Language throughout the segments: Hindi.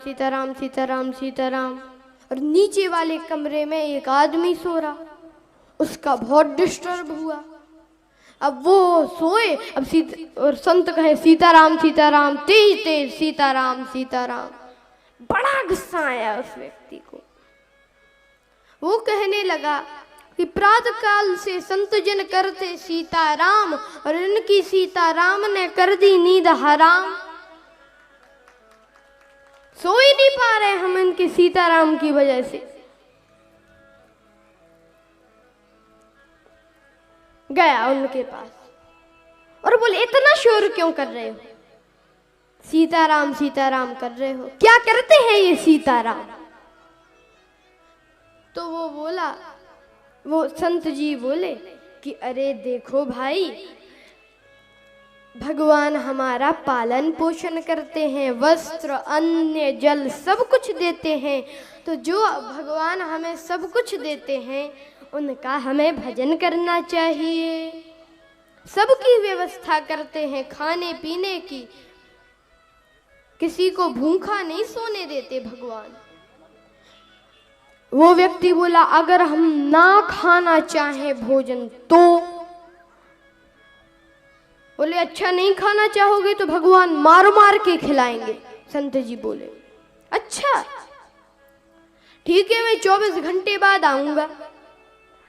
सीताराम सीताराम सीताराम। और नीचे वाले कमरे में एक आदमी सो रहा, उसका बहुत डिस्टर्ब हुआ। अब वो सोए, अब और संत कहे सीताराम सीताराम, तेज तेज सीताराम सीताराम। बड़ा गुस्सा आया उस व्यक्ति को। वो कहने लगा कि प्रातः काल से संत जन करते सीताराम और इनकी सीताराम ने कर दी नींद हराम। सो ही नहीं पा रहे हम इनके सीताराम की वजह से। गया उनके पास और बोले इतना शोर क्यों कर रहे हो? सीताराम सीताराम कर रहे हो, क्या करते हैं ये सीताराम? तो वो बोला, वो संत जी बोले कि अरे देखो भाई, भगवान हमारा पालन पोषण करते हैं, वस्त्र अन्न जल सब कुछ देते हैं। तो जो भगवान हमें सब कुछ देते हैं उनका हमें भजन करना चाहिए। सबकी व्यवस्था करते हैं खाने पीने की, किसी को भूखा नहीं सोने देते भगवान। वो व्यक्ति बोला अगर हम ना खाना चाहें भोजन तो? बोले अच्छा नहीं खाना चाहोगे तो भगवान मार मार के खिलाएंगे। संत जी बोले अच्छा ठीक है, मैं 24 घंटे बाद आऊंगा।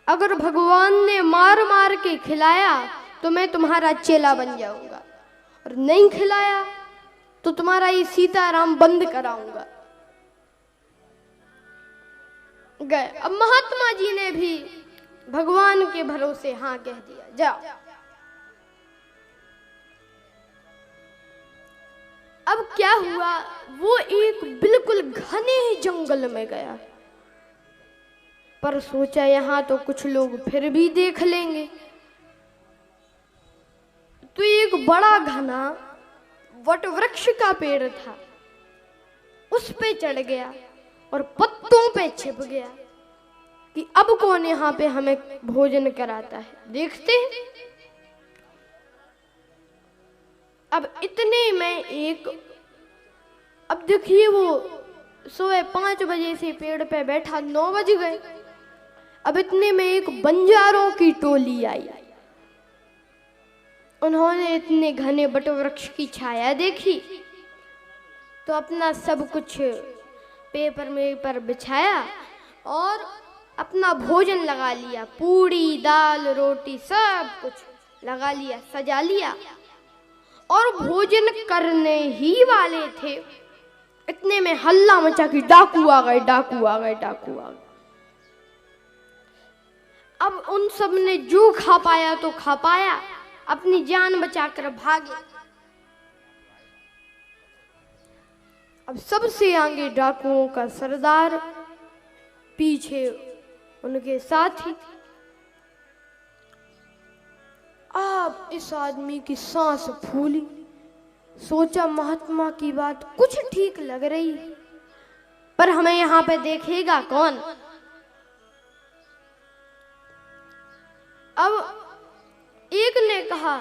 अगर भगवान ने मार मार के खिलाया तो मैं तुम्हारा चेला बन जाऊंगा, और नहीं खिलाया तो तुम्हारा ये सीताराम बंद कराऊंगा। गए। अब महात्मा जी ने भी भगवान के भरोसे हाँ कह दिया, जाओ। अब क्या हुआ, वो एक बिल्कुल घने जंगल में गया, पर सोचा यहाँ तो कुछ लोग फिर भी देख लेंगे। तो एक बड़ा घना वट वृक्ष का पेड़ था, उस पे चढ़ गया और पत्तों पे छिप गया कि अब कौन यहाँ पे हमें भोजन कराता है, देखते हैं। अब इतने में एक, अब देखिए वो सोए 5 बजे से पेड़ पे बैठा, 9 बज गए। अब इतने में एक बंजारों की टोली आई। उन्होंने इतने घने बट वृक्ष की छाया देखी तो अपना सब कुछ पेपर में पर बिछाया और अपना भोजन लगा लिया, पूड़ी दाल रोटी सब कुछ लगा लिया, सजा लिया और भोजन करने ही वाले थे। इतने में हल्ला मचा कि डाकू आ गए, डाकू आ गए, डाकू आ गए। अब उन सब ने जो खा पाया तो खा पाया, अपनी जान बचाकर भागे। अब सबसे आगे डाकुओं का सरदार, पीछे उनके साथी। अब इस आदमी की सांस फूली, सोचा महात्मा की बात कुछ ठीक लग रही है, पर हमें यहाँ पे देखेगा कौन। अब एक ने कहा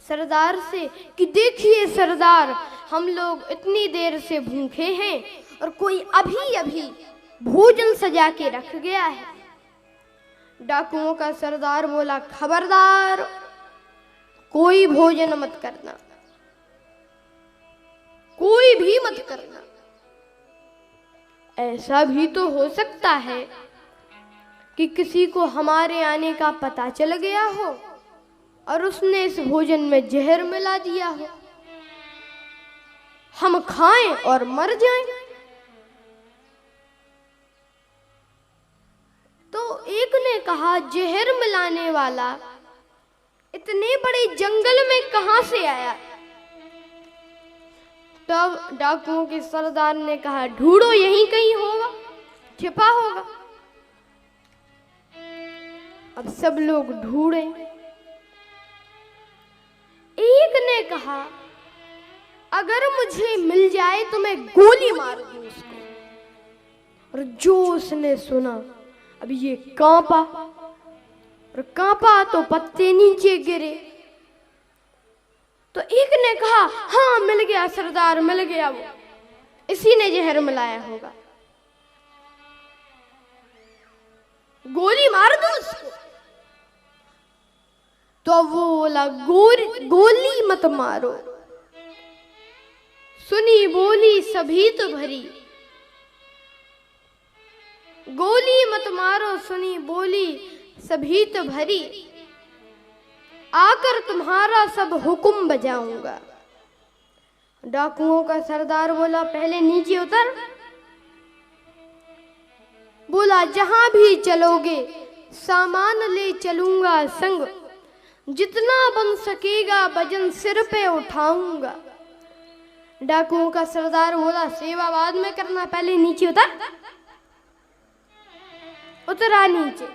सरदार से कि देखिए सरदार, हम लोग इतनी देर से भूखे हैं और कोई अभी अभी भोजन सजा के रख गया है। डाकुओं का सरदार बोला खबरदार, कोई भोजन मत करना, कोई भी मत करना। ऐसा भी तो हो सकता है कि किसी को हमारे आने का पता चल गया हो और उसने इस भोजन में जहर मिला दिया हो, हम खाएं और मर जाएं। तो एक ने कहा जहर मिलाने वाला इतने बड़े जंगल में कहां से आया? तब डाकुओं के सरदार ने कहा ढूंढो, यहीं कहीं होगा, छिपा होगा। अब सब लोग ढूंढे। एक ने कहा अगर मुझे मिल जाए तो मैं गोली मार दूं उसको। और जो उसने सुना, अब ये कांपा, और कांपा तो पत्ते नीचे गिरे। तो एक ने कहा हाँ मिल गया सरदार, मिल गया वो। इसी ने जहर मिलाया होगा, गोली मार दो उसको। तो वो बोला गोली मत मारो, सुनी बोली सभी तो भरी, गोली मत मारो सुनी बोली सभी तो भरी, आकर तुम्हारा सब हुक्म बजाऊंगा। डाकुओं का सरदार बोला पहले नीचे उतर। बोला जहां भी चलोगे सामान ले चलूंगा संग, जितना बन सकेगा वजन सिर पे उठाऊंगा। डाकुओं का सरदार बोला सेवा बाद में करना, पहले नीचे उतर। उतरा नीचे।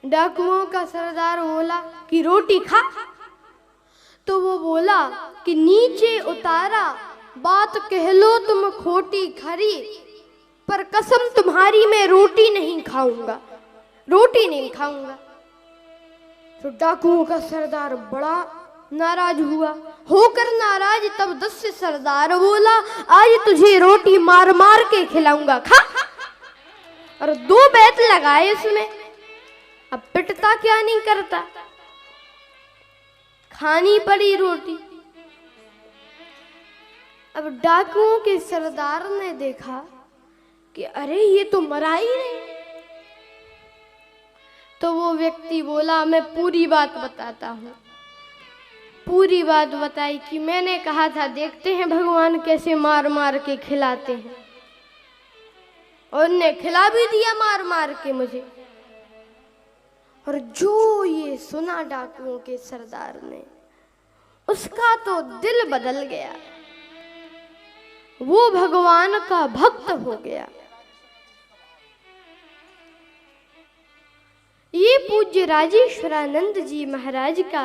डाकुओं का सरदार बोला कि रोटी खा। तो वो बोला कि नीचे उतारा, बात कह लो तुम खोटी खरी, पर कसम तुम्हारी मैं रोटी नहीं खाऊंगा, रोटी नहीं खाऊंगा। तो डाकुओं का सरदार बड़ा नाराज हुआ। होकर नाराज तब दस्यु सरदार बोला आज तुझे रोटी मार मार के खिलाऊंगा, खा। और 2 बैत लगाए इसमें। अब पिटता क्या नहीं करता, खानी पड़ी रोटी। अब डाकुओं के सरदार ने देखा कि अरे ये तो मरा ही नहीं। तो वो व्यक्ति बोला मैं पूरी बात बताता हूँ। पूरी बात बताई कि मैंने कहा था देखते हैं भगवान कैसे मार मार के खिलाते हैं, और उनने खिला भी दिया मार मार के मुझे। और जो ये सुना डाकुओं के सरदार ने, उसका तो दिल बदल गया, वो भगवान का भक्त हो गया। ये पूज्य राजेश्वरानंद जी महाराज का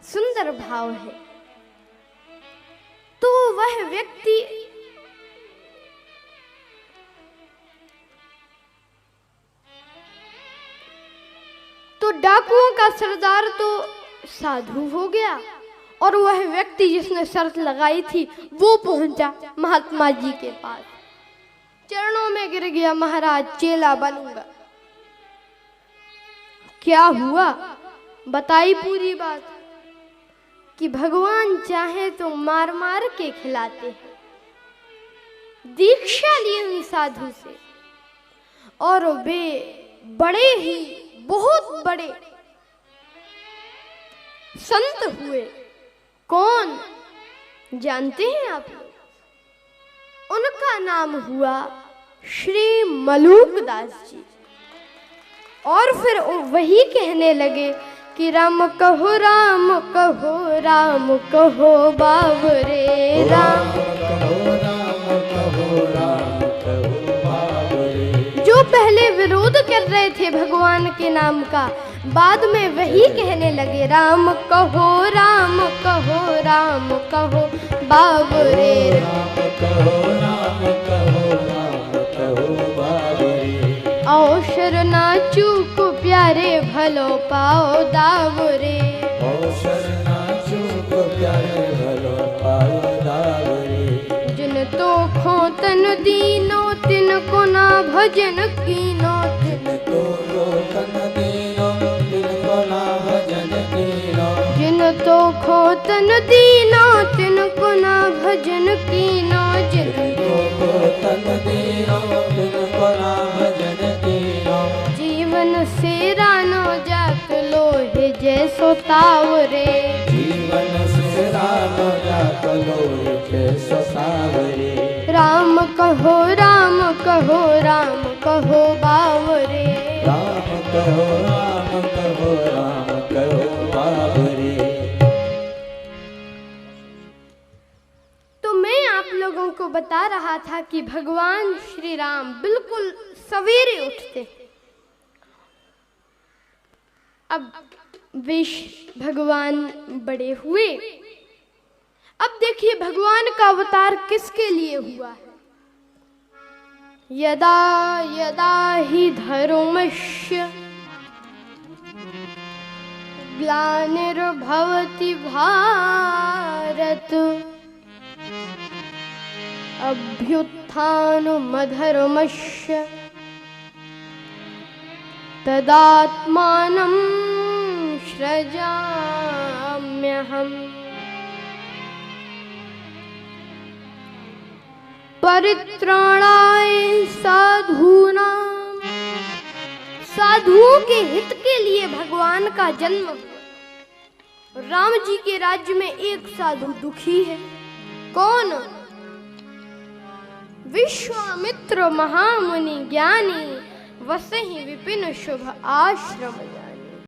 सुंदर भाव है। तो वह व्यक्ति तो डाकुओं का सरदार तो साधु हो गया, और वह व्यक्ति जिसने शर्त लगाई थी वो पहुंचा महात्मा जी के पास, चरणों में गिर गया, महाराज चेला बनूंगा। क्या हुआ बताई पूरी बात कि भगवान चाहे तो मार मार के खिलाते हैं। दीक्षा ली उन साधु से, और वे बड़े ही बहुत बड़े संत हुए। कौन जानते हैं आप लोग? उनका नाम हुआ श्री मलूक दास जी। और फिर वही कहने लगे कि राम कहो राम कहो राम कहो बाबरे, राम कहो राम कहो राम कहो बाबरे। जो पहले विरोध कर रहे थे भगवान के नाम का, बाद में वही कहने लगे राम कहो राम कहो राम कहो बाबरे, राम कहो राम कहो राम कहो बाबरे। आओ शरणा चूक प्यारे भलो पाओ दावरे, आओ शरणा चूक प्यारे भलो पाओ दावरे। जिन तो खो तन दीनो तिन को ना भजन कीनो, तिन तो खो तन दीनो तिन को ना भजन कीनो। जिन तो खो तन दीनो तिन को ना भजन कीनो, जिन तो खो तन दीनो तिन को ना भजन कीनो। जीवन से रानो जात लोहे जैसो तावरे, जीवन से रानो जात लोहे जैसो तावरे। राम कहो राम कहो राम कहो बावरे, राम कहो राम कहो राम कहो बावरे। तो मैं आप लोगों को बता रहा था कि भगवान श्री राम बिल्कुल सवेरे उठते हैं। अब विष भगवान बड़े हुए। अब देखिए भगवान का अवतार किसके लिए हुआ है। यदा यदा हि धर्मस्य ग्लानिर्भवति भारत, अभ्युत्थानमधर्मस्य तदात्मानं सृजाम्यहम्। परित्राणाय साधूनां, साधुओं के हित के लिए भगवान का जन्म। राम जी के राज्य में एक साधु दुखी है। कौन? विश्वामित्र महामुनि ज्ञानी, वसहि विपिन शुभ आश्रम।